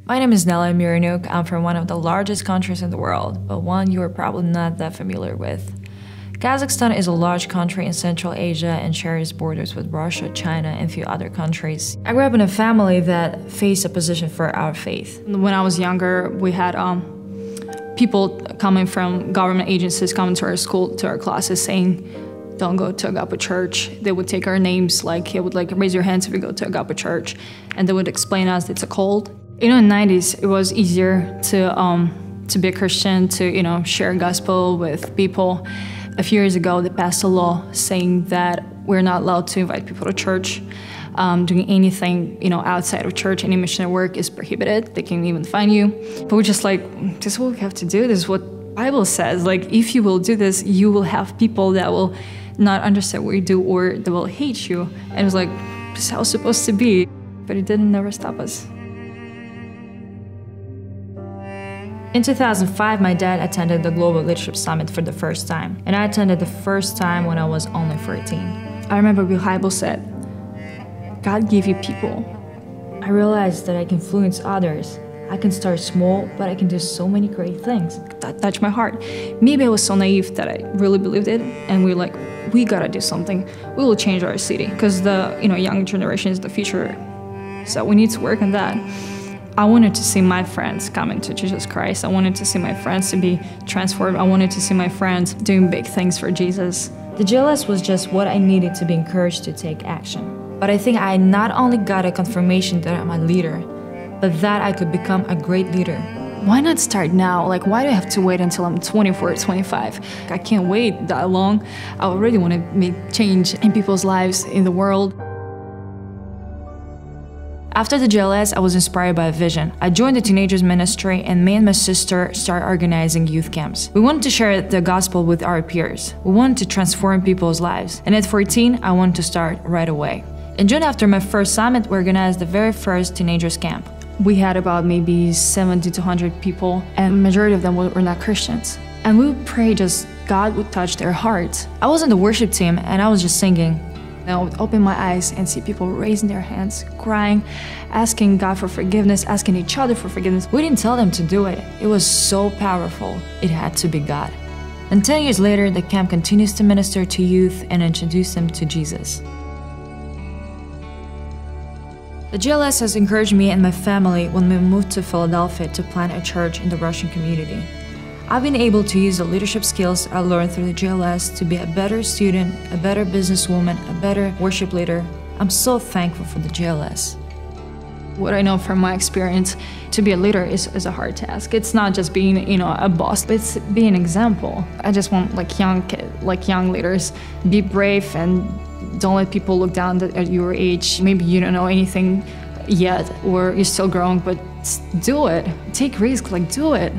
My name is Nella Miranuk. I'm from one of the largest countries in the world, but one you are probably not that familiar with. Kazakhstan is a large country in Central Asia and shares borders with Russia, China, and a few other countries. I grew up in a family that faced opposition for our faith. When I was younger, we had people coming from government agencies coming to our school, to our classes, saying, "Don't go to Agape Church." They would take our names, they would raise your hands if you go to Agape Church, and they would explain us it's a cult. In the 90s, it was easier to be a Christian, to share gospel with people. A few years ago, they passed a law saying that we're not allowed to invite people to church. Doing anything outside of church, any missionary work is prohibited. They can even fine you. But we're just like, this is what we have to do. This is what the Bible says. If you will do this, you will have people that will not understand what you do or they will hate you. And it was like, this is how it's supposed to be. But it didn't never stop us. In 2005, my dad attended the Global Leadership Summit for the first time, and I attended the first time when I was only 14. I remember the Bible said, God gave you people. I realized that I can influence others. I can start small, but I can do so many great things. That touched my heart. Maybe I was so naive that I really believed it, and we were like, we gotta do something. We will change our city, because the young generation is the future. So we need to work on that. I wanted to see my friends come into Jesus Christ. I wanted to see my friends to be transformed. I wanted to see my friends doing big things for Jesus. The GLS was just what I needed to be encouraged to take action. But I think I not only got a confirmation that I'm a leader, but that I could become a great leader. Why not start now? Why do I have to wait until I'm 24 or 25? I can't wait that long. I already want to make change in people's lives, in the world. After the GLS, I was inspired by a vision. I joined the teenagers ministry, and me and my sister started organizing youth camps. We wanted to share the gospel with our peers. We wanted to transform people's lives. And at 14, I wanted to start right away. In June, after my first summit, we organized the very first teenagers camp. We had about maybe 70 to 100 people, and the majority of them were not Christians. And we would pray just God would touch their hearts. I was in the worship team, and I was just singing. I would open my eyes and see people raising their hands, crying, asking God for forgiveness, asking each other for forgiveness. We didn't tell them to do it. It was so powerful. It had to be God. And 10 years later, the camp continues to minister to youth and introduce them to Jesus. The GLS has encouraged me and my family when we moved to Philadelphia to plant a church in the Russian community. I've been able to use the leadership skills I learned through the GLS to be a better student, a better businesswoman, a better worship leader. I'm so thankful for the GLS. What I know from my experience, to be a leader is a hard task. It's not just being, a boss, but it's being an example. I just want young leaders, be brave and don't let people look down at your age. Maybe you don't know anything yet or you're still growing, but do it. Take risks, do it.